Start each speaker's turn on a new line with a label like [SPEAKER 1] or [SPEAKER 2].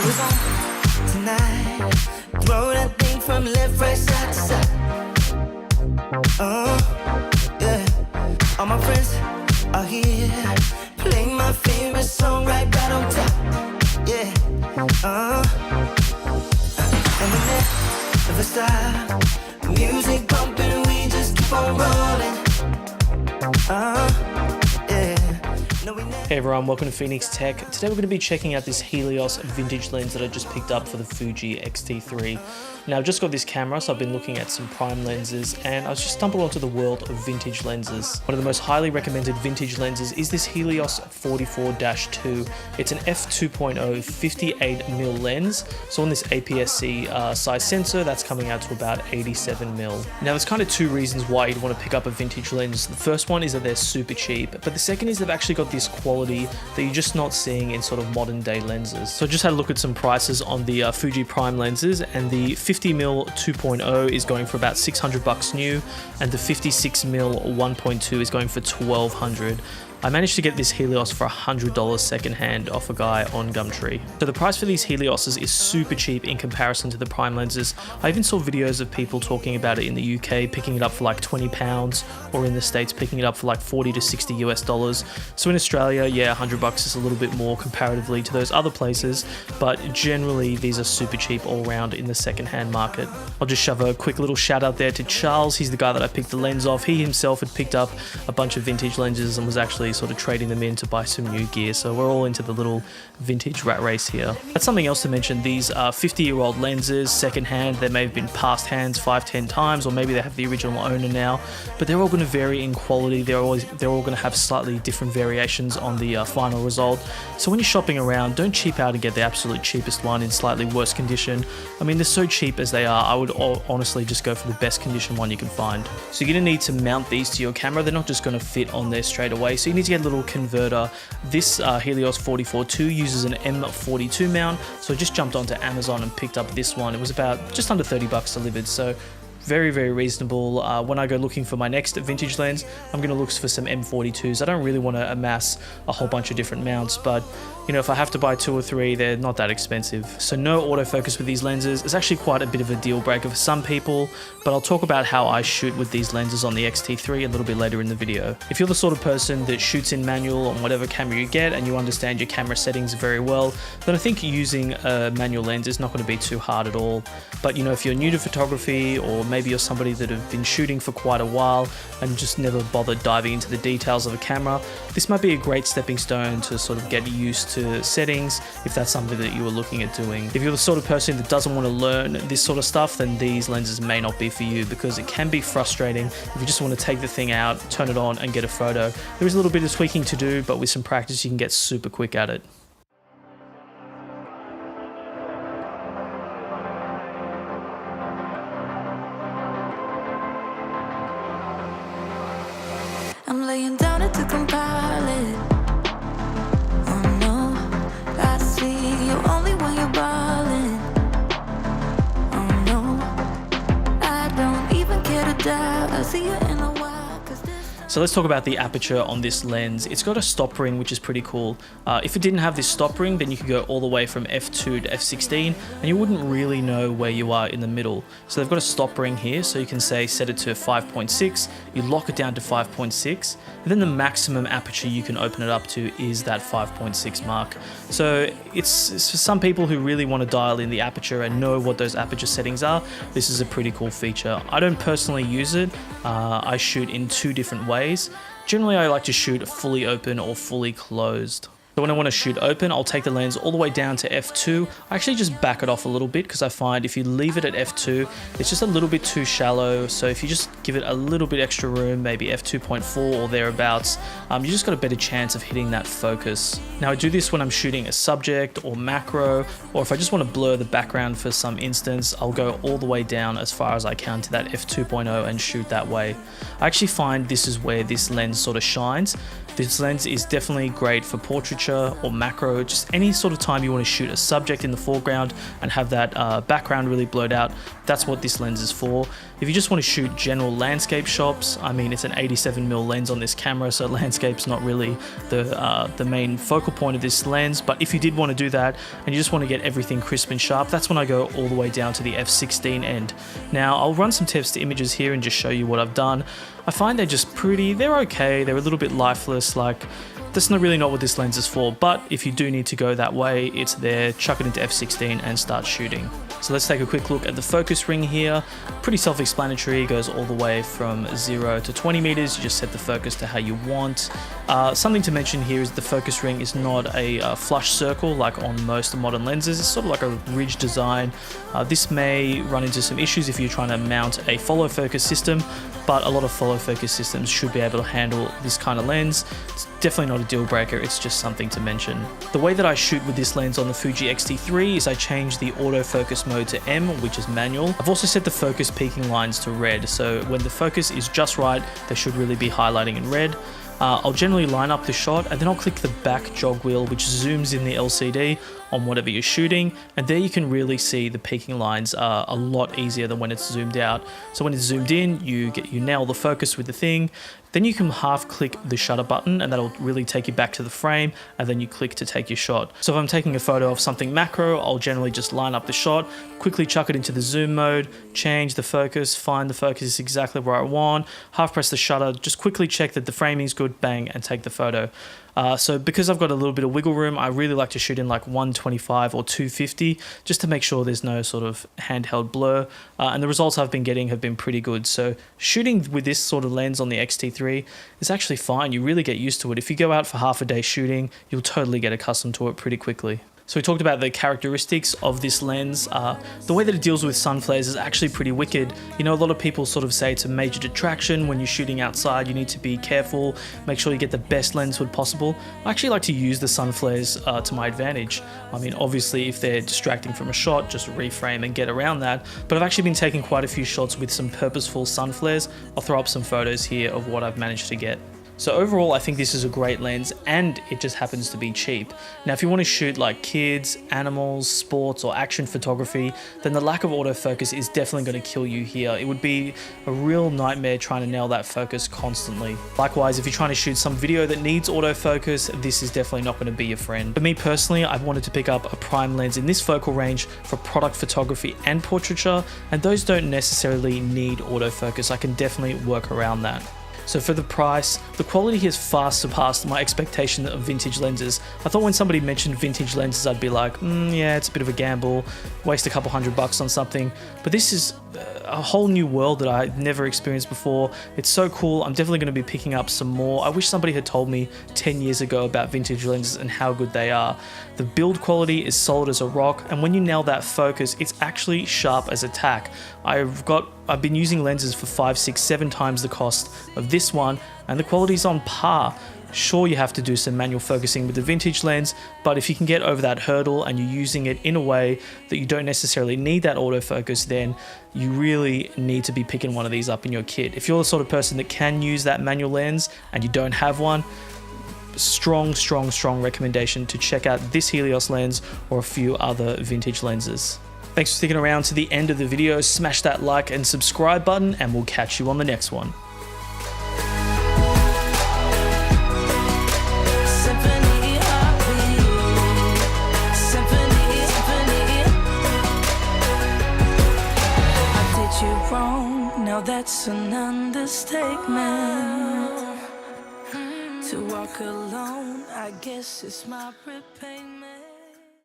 [SPEAKER 1] it's on tonight. Throw that thing from left, right, side to side. Yeah. All my friends are here. Play my favorite song right on top. Yeah. And we never stop. Music pumping, we just keep on rolling.
[SPEAKER 2] Hey everyone, welcome to Phoenix Tech. Today we're going to be checking out this Helios vintage lens that I just picked up for the Fuji XT3. Now I've just got this camera, so I've been looking at some prime lenses and I was just stumbled onto the world of vintage lenses. One of the most highly recommended vintage lenses is this Helios 44-2. It's an f2.0 58mm lens. So on this APS-C size sensor, that's coming out to about 87mm. Now there's kind of two reasons why you'd want to pick up a vintage lens. The first one is that they're super cheap, but the second is they've actually got this quality that you're just not seeing in sort of modern day lenses. So I just had a look at some prices on the Fuji prime lenses, and the 50mm 2.0 is going for about $600 new, and the 56mm 1.2 is going for $1,200. I managed to get this Helios for $100 secondhand off a guy on Gumtree. So the price for these Helioses is super cheap in comparison to the prime lenses. I even saw videos of people talking about it in the UK, picking it up for like £20, or in the States picking it up for like $40 to $60 US. So in Australia, yeah, $100 is a little bit more comparatively to those other places, but generally these are super cheap all around in the secondhand market. I'll just shove a quick little shout out there to Charles. He's the guy that I picked the lens off. He himself had picked up a bunch of vintage lenses and was actually sort of trading them in to buy some new gear, so we're all into the little vintage rat race here. That's something else to mention. These are 50-year-old lenses, secondhand. They may have been past hands 5-10 times, or maybe they have the original owner now, but they're all going to vary in quality. They're all going to have slightly different variations on the final result. So when you're shopping around, don't cheap out and get the absolute cheapest one in slightly worse condition. I mean, they're so cheap as they are, I would honestly just go for the best condition one you can find. So you're going to need to mount these to your camera. They're not just going to fit on there straight away, so you need to get a little converter. This Helios 44-2 uses an M42 mount, so I just jumped onto Amazon and picked up this one. It was about just under $30 delivered, so very, very reasonable. When I go looking for my next vintage lens, I'm going to look for some M42s. I don't really want to amass a whole bunch of different mounts, but you know, if I have to buy 2 or 3, they're not that expensive. So no autofocus with these lenses. It's actually quite a bit of a deal breaker for some people, but I'll talk about how I shoot with these lenses on the X-T3 a little bit later in the video. If you're the sort of person that shoots in manual on whatever camera you get and you understand your camera settings very well, then I think using a manual lens is not going to be too hard at all. But you know, if you're new to photography, or maybe you're somebody that have been shooting for quite a while and just never bothered diving into the details of a camera, this might be a great stepping stone to sort of get used to settings if that's something that you were looking at doing. If you're the sort of person that doesn't want to learn this sort of stuff, then these lenses may not be for you, because it can be frustrating if you just want to take the thing out, turn it on and get a photo. There is a little bit of tweaking to do, but with some practice you can get super quick at it.
[SPEAKER 3] I'm laying down it to compile it. Oh no, I see you only when you're ballin'. Oh no, I don't even care to doubt. I see you in a while, 'cause this.
[SPEAKER 2] So let's talk about the aperture on this lens. It's got a stop ring, which is pretty cool. If it didn't have this stop ring, then you could go all the way from f2 to f16 and you wouldn't really know where you are in the middle. So they've got a stop ring here, so you can say set it to 5.6, you lock it down to 5.6, and then the maximum aperture you can open it up to is that 5.6 mark. So it's for some people who really want to dial in the aperture and know what those aperture settings are. This is a pretty cool feature. I don't personally use it. I shoot in 2 different ways. Generally, I like to shoot fully open or fully closed. So when I want to shoot open, I'll take the lens all the way down to f2. I actually just back it off a little bit, because I find if you leave it at f2, it's just a little bit too shallow. So if you just give it a little bit extra room, maybe f2.4 or thereabouts, you just got a better chance of hitting that focus. Now I do this when I'm shooting a subject or macro, or if I just want to blur the background for some instance, I'll go all the way down as far as I can to that f2.0 and shoot that way. I actually find this is where this lens sort of shines. This lens is definitely great for portraiture or macro, just any sort of time you want to shoot a subject in the foreground and have that background really blurred out. That's what this lens is for. If you just want to shoot general landscape shots, I mean, it's an 87mm lens on this camera, so landscape's not really the main focal point of this lens. But if you did want to do that and you just want to get everything crisp and sharp, that's when I go all the way down to the f16 end. Now I'll run some test images here and just show you what I've done. I find they're just pretty, they're okay, they're a little bit lifeless, like that's really not what this lens is for, but if you do need to go that way, it's there, chuck it into f16 and start shooting. So let's take a quick look at the focus ring here. Pretty self-explanatory, goes all the way from 0 to 20 meters. You just set the focus to how you want. Something to mention here is the focus ring is not a flush circle like on most modern lenses. It's sort of like a ridge design. This may run into some issues if you're trying to mount a follow focus system, but a lot of follow focus systems should be able to handle this kind of lens. It's definitely not a deal breaker, it's just something to mention. The way that I shoot with this lens on the Fuji XT3 is I change the autofocus mode to M, which is manual. I've also set the focus peaking lines to red, so when the focus is just right, they should really be highlighting in red. I'll generally line up the shot and then I'll click the back jog wheel, which zooms in the LCD on whatever you're shooting, and there you can really see the peaking lines are a lot easier than when it's zoomed out. So when it's zoomed in, you nail the focus with the thing, then you can half click the shutter button and that'll really take you back to the frame, and then you click to take your shot. So if I'm taking a photo of something macro, I'll generally just line up the shot, quickly chuck it into the zoom mode, change the focus, find the focus is exactly where I want, half press the shutter, just quickly check that the framing is good, bang, and take the photo. So because I've got a little bit of wiggle room, I really like to shoot in like 125 or 250 just to make sure there's no sort of handheld blur, and the results I've been getting have been pretty good. So shooting with this sort of lens on the X-T3 is actually fine. You really get used to it. If you go out for half a day shooting, you'll totally get accustomed to it pretty quickly. So we talked about the characteristics of this lens. The way that it deals with sun flares is actually pretty wicked. You know, a lot of people sort of say it's a major detraction when you're shooting outside. You need to be careful, make sure you get the best lens hood possible. I actually like to use the sun flares to my advantage. I mean, obviously if they're distracting from a shot, just reframe and get around that. But I've actually been taking quite a few shots with some purposeful sun flares. I'll throw up some photos here of what I've managed to get. So overall, I think this is a great lens and it just happens to be cheap. Now, if you want to shoot like kids, animals, sports, or action photography, then the lack of autofocus is definitely going to kill you here. It would be a real nightmare trying to nail that focus constantly. Likewise, if you're trying to shoot some video that needs autofocus, this is definitely not going to be your friend. For me personally, I've wanted to pick up a prime lens in this focal range for product photography and portraiture, and those don't necessarily need autofocus. I can definitely work around that. So for the price, the quality has far surpassed my expectation of vintage lenses. I thought when somebody mentioned vintage lenses, I'd be like, yeah, it's a bit of a gamble, waste a couple $100 on something. But this is a whole new world that I've never experienced before. It's so cool. I'm definitely going to be picking up some more. I wish somebody had told me 10 years ago about vintage lenses and how good they are. The build quality is solid as a rock, and when you nail that focus, it's actually sharp as a tack. I've been using lenses for 5, 6, 7 times the cost of this one, and the quality's on par. Sure, you have to do some manual focusing with the vintage lens, but if you can get over that hurdle and you're using it in a way that you don't necessarily need that autofocus, then you really need to be picking one of these up in your kit. If you're the sort of person that can use that manual lens and you don't have one, strong recommendation to check out this Helios lens or a few other vintage lenses. Thanks for sticking around to the end of the video. Smash that like and subscribe button, and we'll catch you on the next one.
[SPEAKER 3] Now that's an understatement. To walk alone, I guess it's my repayment.